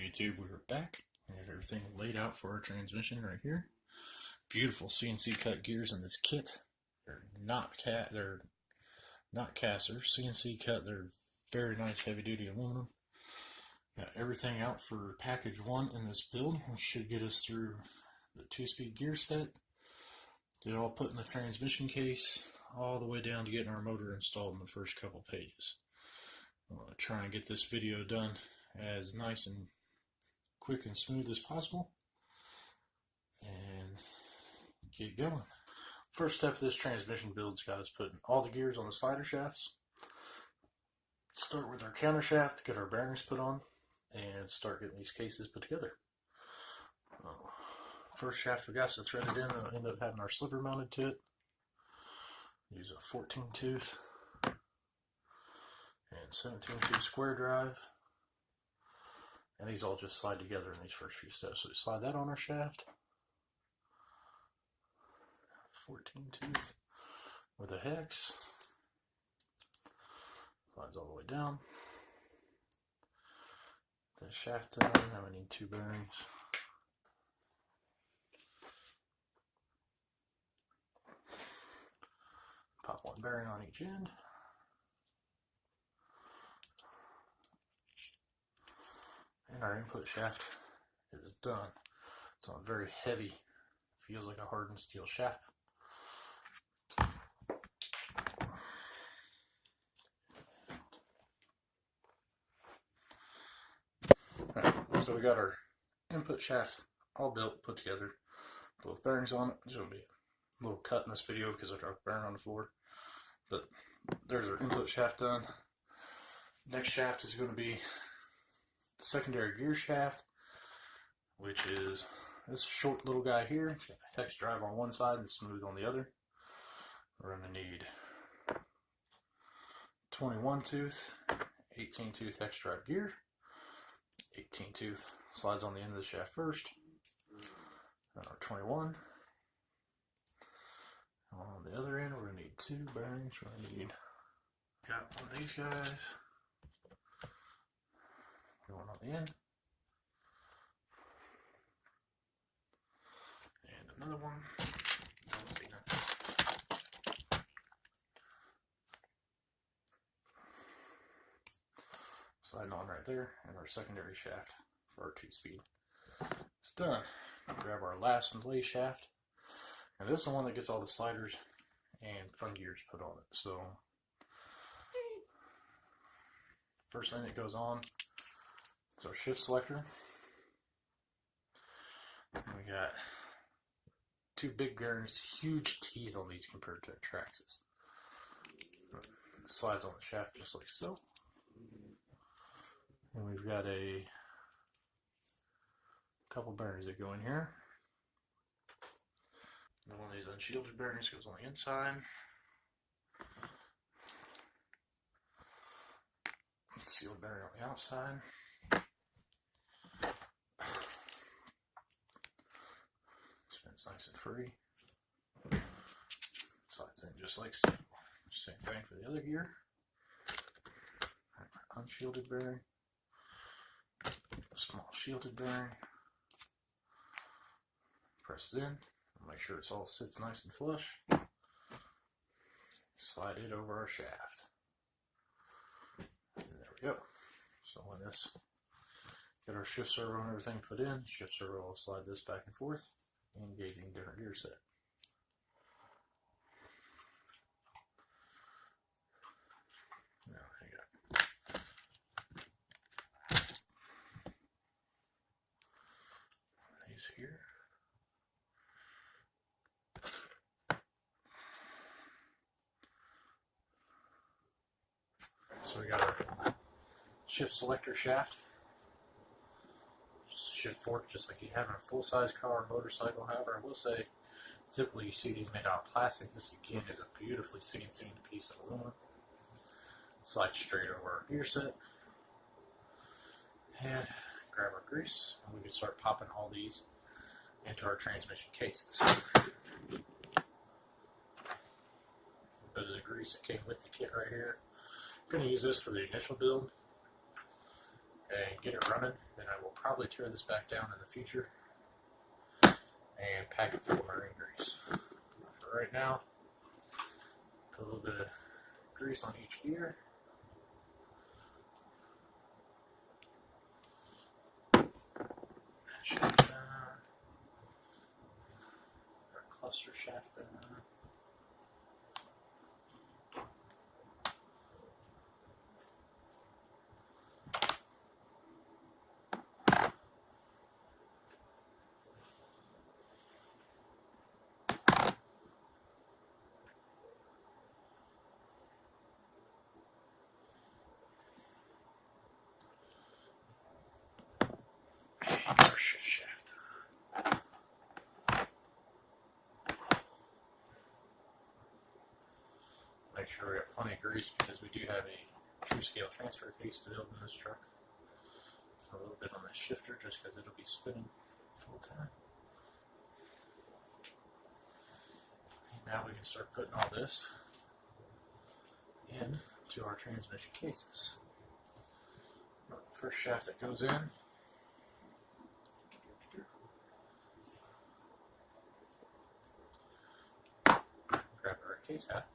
YouTube? We're back. We have everything laid out for our transmission right here. Beautiful CNC cut gears in this kit. They're not casters. CNC cut. They're very nice heavy duty aluminum. Got everything out for package 1 in this build, which should get us through the 2-speed gear set. Get it all put in the transmission case, all the way down to getting our motor installed in the first couple pages. I'm going to try and get this video done as nice and quick and smooth as possible and get going. First step of this transmission build's got us putting all the gears on the slider shafts. Start with our counter shaft, get our bearings put on, and start getting these cases put together. First shaft we got to thread it in, and end up having our slipper mounted to it. Use a 14 tooth and 17 tooth square drive. And these all just slide together in these first few steps. So we slide that on our shaft. 14 tooth with a hex. Slides all the way down. The shaft done. Now we need 2 bearings. Pop 1 bearing on each end. And our input shaft is done. It's on very heavy, feels like a hardened steel shaft. Alright, so we got our input shaft all built, put together, both bearings on it. There's going to be a little cut in this video because I dropped a bearing on the floor. But there's our input shaft done. Next shaft is going to be secondary gear shaft, which is this short little guy here. It's got a hex drive on one side and smooth on the other. We're going to need 21 tooth, 18 tooth hex drive gear. 18 tooth slides on the end of the shaft first. And our 21. On the other end, we're going to need 2 bearings. We're going to need, got one of these guys going on the end, and another one. Sliding on right there, and our secondary shaft for our 2-speed. It's done. Grab our last blade shaft, and this is the one that gets all the sliders and front gears put on it. So first thing that goes on is our shift selector. We got 2 big bearings, huge teeth on these compared to Traxxas. It slides on the shaft just like so. And we've got a couple bearings that go in here. And one of these unshielded bearings goes on the inside. Sealed bearing on the outside. Spins nice and free. Slides in just like so. Same thing for the other gear. Unshielded bearing. A small shielded bearing. Press in. Make sure it all sits nice and flush. Slide it over our shaft. And there we go. So when this, get our shift servo and everything put in, shift servo will slide this back and forth, engaging different gear set. Now hang on. These here. So we got our shift selector shaft. Shift fork just like you have in a full-size car or motorcycle. However, I will say, typically you see these made out of plastic. This again is a beautifully CNC'd piece of aluminum. Slide straight over our gear set. And grab our grease, and we can start popping all these into our transmission cases. A bit of the grease that came with the kit right here. I'm going to use this for the initial build, and get it running. Then I will probably tear this back down in the future and pack it full of marine grease. For right now, put a little bit of grease on each gear. Shaft down. Our cluster shaft down. Our shaft. Make sure we got plenty of grease because we do have a true scale transfer case to build in this truck. A little bit on the shifter just because it'll be spinning full time. And now we can start putting all this into our transmission cases. First shaft that goes in. Grab our case hat.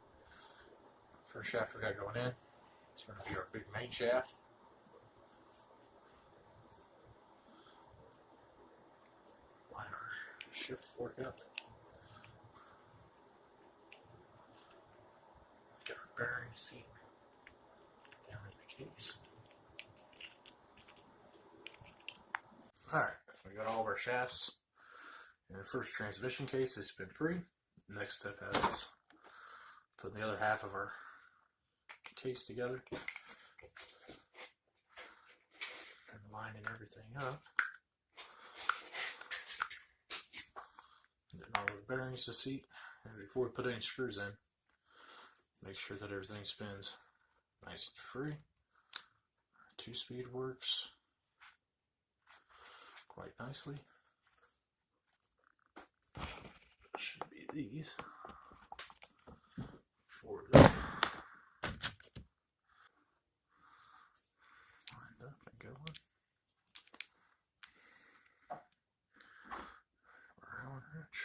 First shaft we got going in. It's going to be our big main shaft. Line our shift fork up. Get our bearing seat down in the case. Alright, we got all of our shafts in the first transmission case. It's been free. Next step is putting the other half of our case together and lining everything up. Getting all the bearings to seat. And before we put any screws in, make sure that everything spins nice and free. 2-speed works quite nicely. Should be these. Forward up. Lined up and going. Allen wrench.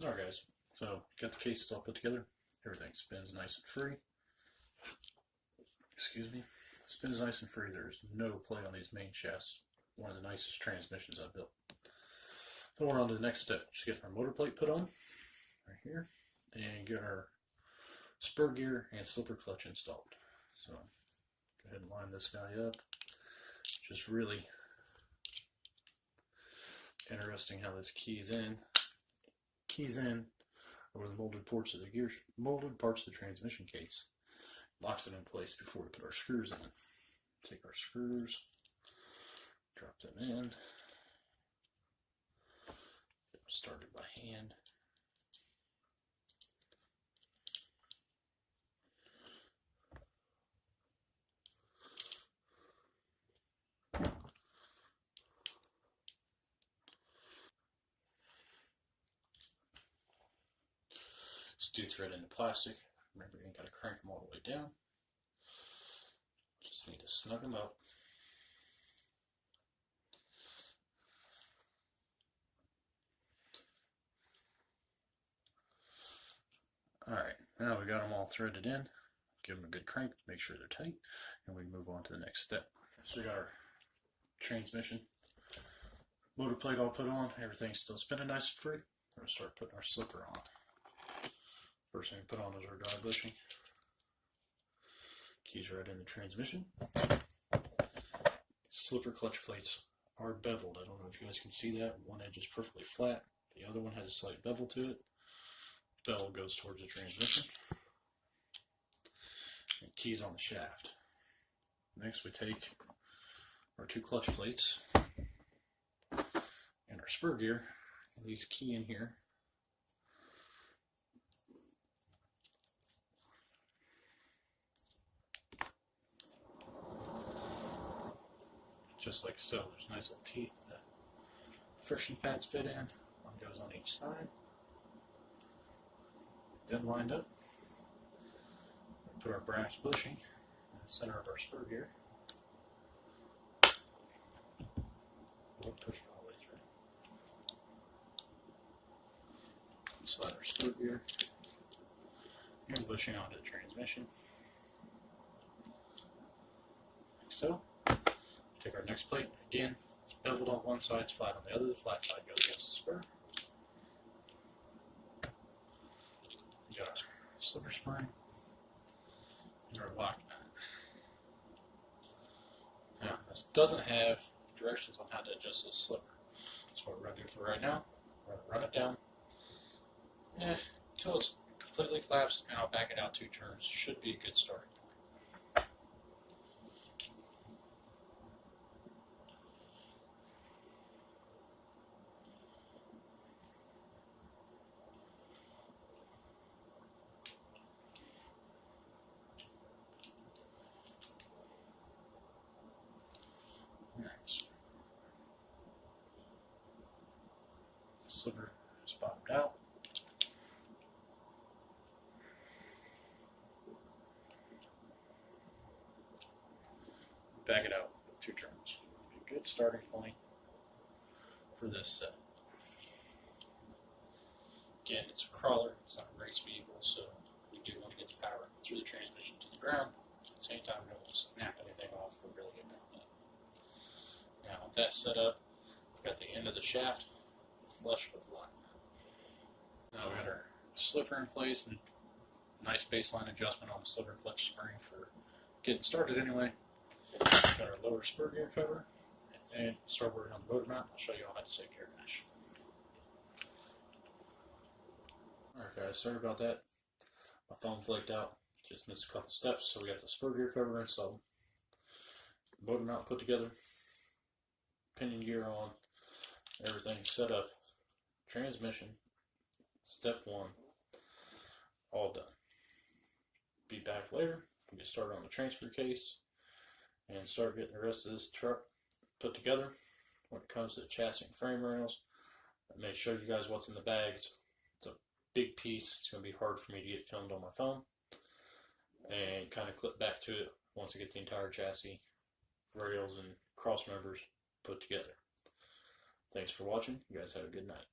Alright guys, so got the cases all put together. Everything spins nice and free. Excuse me. Spins nice and free. There's no play on these main shafts. One of the nicest transmissions I've built. So we're on to the next step. Just get our motor plate put on right here and get our spur gear and slipper clutch installed. So go ahead and line this guy up. Just really interesting how this keys in over the molded parts of the transmission case. Locks it in place before we put our screws in. Take our screws, drop them in, get them started by hand. Stew thread into plastic. Remember, you ain't got to crank them all the way down. Just need to snug them up. Alright, now we got them all threaded in. Give them a good crank, make sure they're tight, and we can move on to the next step. So we got our transmission motor plate all put on. Everything's still spinning nice and free. We're going to start putting our slipper on. First thing we put on is our dye bushing. Keys right in the transmission. Slipper clutch plates are beveled. I don't know if you guys can see that. One edge is perfectly flat. The other one has a slight bevel to it. Bevel goes towards the transmission. And keys on the shaft. Next we take our 2 clutch plates and our spur gear. And these key in here just like so. There's nice little teeth that friction pads fit in. One goes on each side. Then lined up. Put our brass bushing in the center of our spur gear. We'll push it all the way through. Slide our spur gear. And bushing onto the transmission. Like so. Take our next plate. Again, it's beveled on one side, it's flat on the other. The flat side goes against the spur. We got our slipper spring. And our lock nut. Now, this doesn't have directions on how to adjust this slipper. That's what we're going to do for right now. We're going to run it down until it's completely collapsed, and I'll back it out 2 turns. Should be a good starting point. Slipper is bottomed out. Back it out 2 turns. Be a good starting point for this set. Again, it's a crawler, it's not a race vehicle, so we do want to get the power through the transmission to the ground. At the same time, we don't want to snap anything off or really get down that. Now, with that set up, we've got the end of the shaft flush with the lock. Now we got our slipper in place and a nice baseline adjustment on the slipper clutch spring for getting started anyway. Got our lower spur gear cover and start working on the motor mount. I'll show you how to take care of mesh. Alright guys, sorry about that. My phone flaked out. Just missed a couple steps, so we got the spur gear cover installed. Motor mount put together. Pinion gear on. Everything set up. Transmission, step 1, all done. Be back later, we'll get started on the transfer case and start getting the rest of this truck put together. When it comes to the chassis and frame rails, I may show you guys what's in the bags. It's a big piece, it's going to be hard for me to get filmed on my phone, and kind of clip back to it once I get the entire chassis, rails, and cross members put together. Thanks for watching. You guys have a good night.